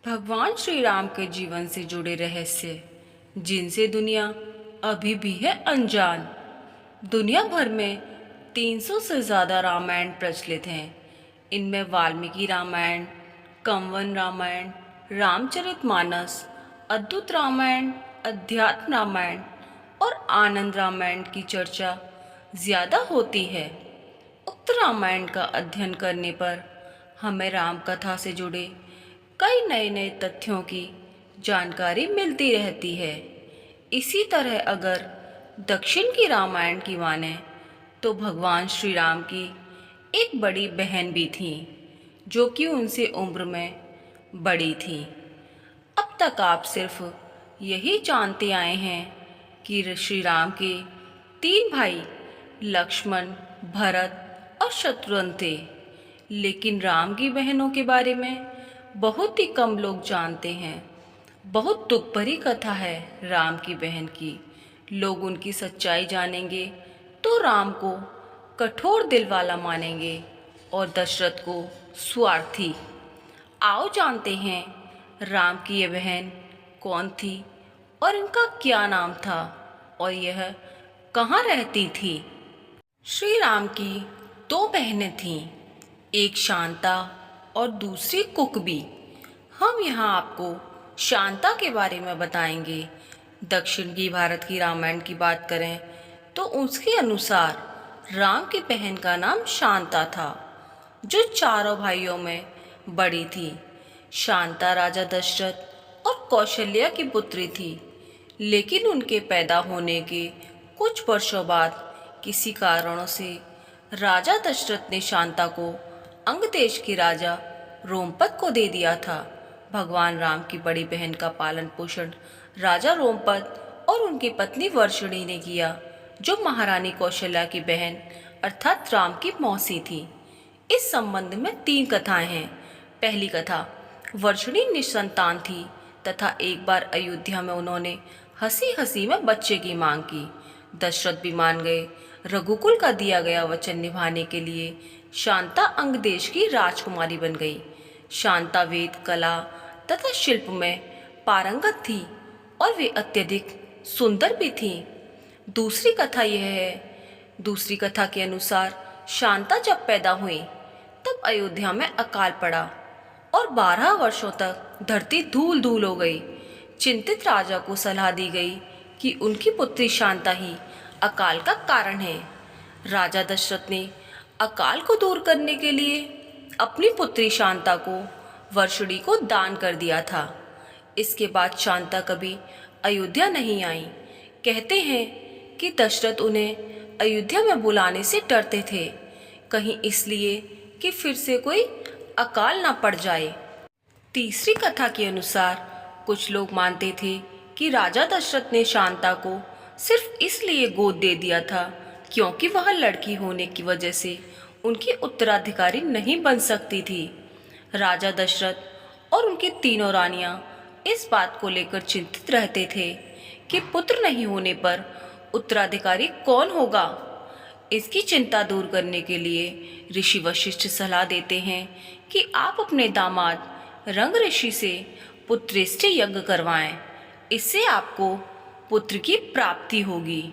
भगवान श्री राम के जीवन से जुड़े रहस्य जिनसे दुनिया अभी भी है अनजान। दुनिया भर में 300 से ज़्यादा रामायण प्रचलित हैं। इनमें वाल्मीकि रामायण, कंवन रामायण, रामचरितमानस, अद्भुत रामायण, अध्यात्म रामायण और आनंद रामायण की चर्चा ज़्यादा होती है। उक्त रामायण का अध्ययन करने पर हमें राम कथा से जुड़े कई नए नए तथ्यों की जानकारी मिलती रहती है। इसी तरह अगर दक्षिण की रामायण की माने तो भगवान श्री राम की एक बड़ी बहन भी थी जो कि उनसे उम्र में बड़ी थी। अब तक आप सिर्फ यही जानते आए हैं कि श्री राम के 3 भाई लक्ष्मण, भरत और शत्रुघ्न थे, लेकिन राम की बहनों के बारे में बहुत ही कम लोग जानते हैं। बहुत दुख भरी कथा है राम की बहन की। लोग उनकी सच्चाई जानेंगे तो राम को कठोर दिल वाला मानेंगे और दशरथ को स्वार्थी। आओ जानते हैं राम की ये बहन कौन थी और इनका क्या नाम था और यह कहाँ रहती थी। श्री राम की 2 बहनें थीं, एक शांता और दूसरी कुकबी। हम यहाँ आपको शांता के बारे में बताएंगे। दक्षिण की भारत की रामायण की बात करें तो उसके अनुसार राम की बहन का नाम शांता था, जो चारों भाइयों में बड़ी थी। शांता राजा दशरथ और कौशल्या की पुत्री थी, लेकिन उनके पैदा होने के कुछ वर्षों बाद किसी कारणों से राजा दशरथ ने शांता को अंग देश के राजा रोमपद को दे दिया था। भगवान राम की बड़ी बहन का पालन पोषण राजा रोमपद और उनकी पत्नी वर्षिणी ने किया, जो महारानी कौशल्या की बहन अर्थात राम की मौसी थी। इस संबंध में 3 कथाएं हैं। पहली कथा, वर्षिणी निसंतान थी तथा एक बार अयोध्या में उन्होंने हंसी हंसी में बच्चे की मांग की। दशरथ भी मान गए। रघुकुल का दिया गया वचन निभाने के लिए शांता अंग देश की राजकुमारी बन गई। शांता वेद, कला तथा शिल्प में पारंगत थी और वे अत्यधिक सुंदर भी थी। दूसरी कथा के अनुसार शांता जब पैदा हुई तब अयोध्या में अकाल पड़ा और 12 वर्षों तक धरती धूल धूल हो गई। चिंतित राजा को सलाह दी गई कि उनकी पुत्री शांता ही अकाल का कारण है। राजा दशरथ ने अकाल को दूर करने के लिए अपनी पुत्री शांता को वर्षिणी को दान कर दिया था। इसके बाद शांता कभी अयोध्या नहीं आई। कहते हैं कि दशरथ उन्हें अयोध्या में बुलाने से डरते थे, कहीं इसलिए कि फिर से कोई अकाल ना पड़ जाए। तीसरी कथा के अनुसार कुछ लोग मानते थे कि राजा दशरथ ने शांता को सिर्फ इसलिए गोद दे दिया था क्योंकि वह लड़की होने की वजह से उनकी उत्तराधिकारी नहीं बन सकती थी। राजा दशरथ और उनकी तीनों रानियां इस बात को लेकर चिंतित रहते थे कि पुत्र नहीं होने पर उत्तराधिकारी कौन होगा। इसकी चिंता दूर करने के लिए ऋषि वशिष्ठ सलाह देते हैं कि आप अपने दामाद रंग ऋषि से पुत्रेष्टि यज्ञ करवाएं, इससे आपको पुत्र की प्राप्ति होगी।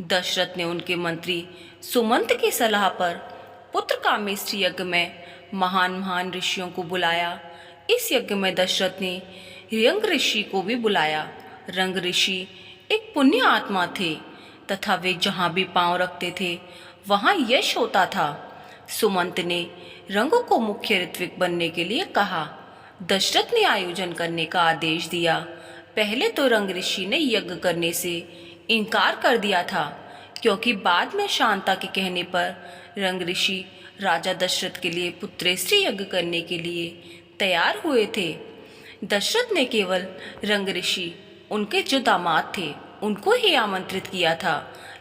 दशरथ ने उनके मंत्री सुमंत की सलाह पर पुत्र कामेष्टि यज्ञ में महान महान ऋषियों को बुलाया। इस यज्ञ में दशरथ ने रंग ऋषि को भी बुलाया। रंग ऋषि एक पुण्य आत्मा थे तथा वे जहाँ भी पांव रखते थे वहाँ यश होता था। सुमंत ने रंग को मुख्य ऋत्विक बनने के लिए कहा। दशरथ ने आयोजन करने का आदेश दिया। पहले तो रंग ऋषि ने यज्ञ करने से इनकार कर दिया था, क्योंकि बाद में शांता के कहने पर रंग ऋषि राजा दशरथ के लिए पुत्रेष्टि यज्ञ करने के लिए तैयार हुए थे। दशरथ ने केवल रंग ऋषि, उनके जो दामाद थे, उनको ही आमंत्रित किया था,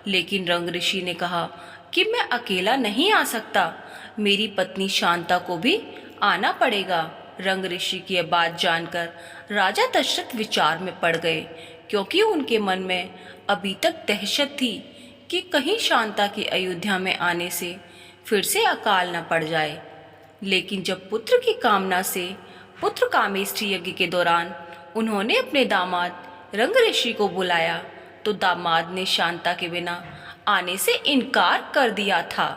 लेकिन रंग ऋषि ने कहा कि मैं अकेला नहीं आ सकता, मेरी पत्नी शांता को भी आना पड़ेगा। रंग ऋषि की यह बात जानकर राजा दशरथ विचार में पड़ गए, क्योंकि उनके मन में अभी तक दहशत थी कि कहीं शांता के अयोध्या में आने से फिर से अकाल न पड़ जाए। लेकिन जब पुत्र की कामना से पुत्र कामेष्टि यज्ञ के दौरान उन्होंने अपने दामाद रंग ऋषि को बुलाया तो दामाद ने शांता के बिना आने से इनकार कर दिया था।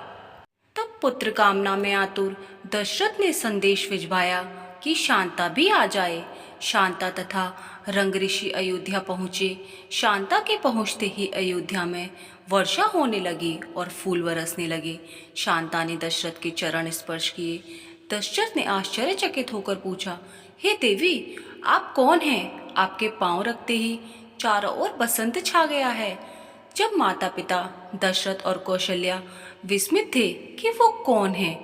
तब पुत्र कामना में आतुर दशरथ ने संदेश भिजवाया कि शांता भी आ जाए। शांता तथा रंग ऋषि अयोध्या पहुँचे। शांता के पहुँचते ही अयोध्या में वर्षा होने लगी और फूल बरसने लगे। शांता ने दशरथ के चरण स्पर्श किए। दशरथ ने आश्चर्यचकित होकर पूछा, हे देवी, आप कौन हैं? आपके पांव रखते ही चारों ओर बसंत छा गया है। जब माता पिता दशरथ और कौशल्या विस्मित थे कि वो कौन है,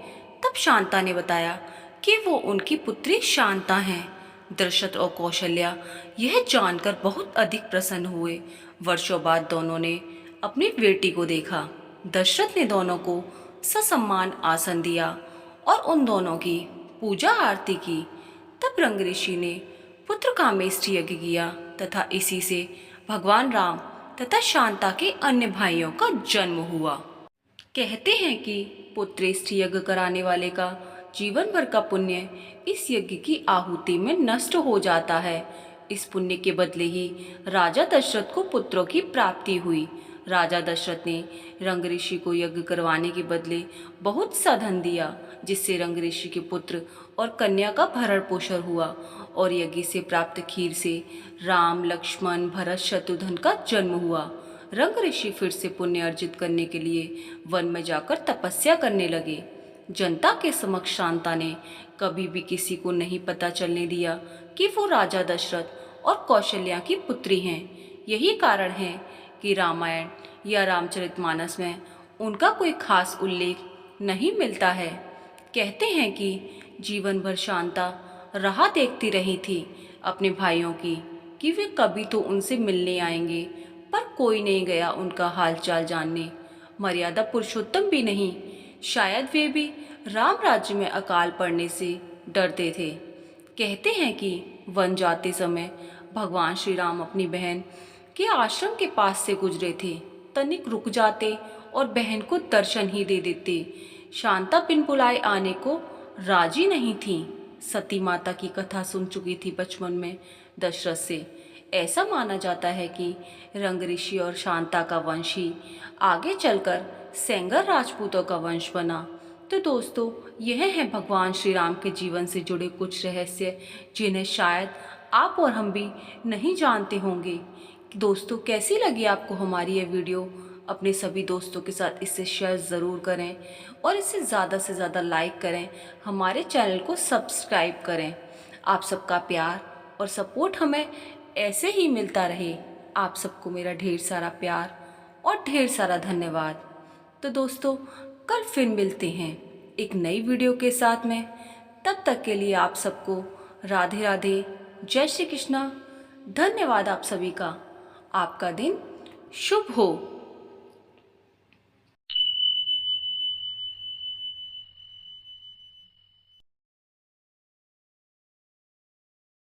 तब शांता ने बताया कि वो उनकी पुत्री शांता हैं। दशरथ और कौशल्या यह जानकर बहुत अधिक प्रसन्न हुए। वर्षों बाद दोनों ने अपनी बेटी को देखा। दशरथ ने दोनों को ससम्मान आसन दिया और उन दोनों की पूजा आरती की। तब रंग ऋषि ने पुत्र कामेष्टि यज्ञ किया तथा इसी से भगवान राम तथा शांता के अन्य भाइयों का जन्म हुआ। कहते हैं कि पुत्रेष्टि यज्ञ कराने वाले का जीवन भर का पुण्य इस यज्ञ की आहुति में नष्ट हो जाता है। इस पुण्य के बदले ही राजा दशरथ को पुत्रों की प्राप्ति हुई। राजा दशरथ ने रंग ऋषि को यज्ञ करवाने के बदले बहुत सा धन दिया, जिससे रंग ऋषि के पुत्र और कन्या का भरण पोषण हुआ और यज्ञ से प्राप्त खीर से राम, लक्ष्मण, भरत, शत्रुघ्न का जन्म हुआ। रंग ऋषि फिर से पुण्य अर्जित करने के लिए वन में जाकर तपस्या करने लगे। जनता के समक्ष शांता ने कभी भी किसी को नहीं पता चलने दिया कि वो राजा दशरथ और कौशल्या की पुत्री हैं। यही कारण है कि रामायण या रामचरितमानस में उनका कोई खास उल्लेख नहीं मिलता है। कहते हैं कि जीवन भर शांता राह देखती रही थी अपने भाइयों की कि वे कभी तो उनसे मिलने आएंगे, पर कोई नहीं गया उनका हालचाल जानने। मर्यादा पुरुषोत्तम भी नहीं, शायद वे भी राम राज्य में अकाल पड़ने से डरते थे। कहते हैं कि वन जाते समय भगवान श्री राम अपनी बहन के आश्रम के पास से गुजरे थे। तनिक रुक जाते और बहन को दर्शन ही दे देते। शांता बिन बुलाए आने को राजी नहीं थी। सती माता की कथा सुन चुकी थी बचपन में दशरथ से। ऐसा माना जाता है कि रंग ऋषि और शांता का वंश ही आगे चलकर सेंगर राजपूतों का वंश बना। तो दोस्तों, यह है भगवान श्री राम के जीवन से जुड़े कुछ रहस्य जिन्हें शायद आप और हम भी नहीं जानते होंगे। दोस्तों, कैसी लगी आपको हमारी ये वीडियो? अपने सभी दोस्तों के साथ इसे शेयर ज़रूर करें और इसे ज़्यादा से ज़्यादा लाइक करें। हमारे चैनल को सब्सक्राइब करें। आप सबका प्यार और सपोर्ट हमें ऐसे ही मिलता रहे। आप सबको मेरा ढेर सारा प्यार और ढेर सारा धन्यवाद। तो दोस्तों, कल फिर मिलते हैं एक नई वीडियो के साथ में। तब तक के लिए आप सबको राधे राधे, जय श्री कृष्णा। धन्यवाद आप सभी का। आपका दिन शुभ हो।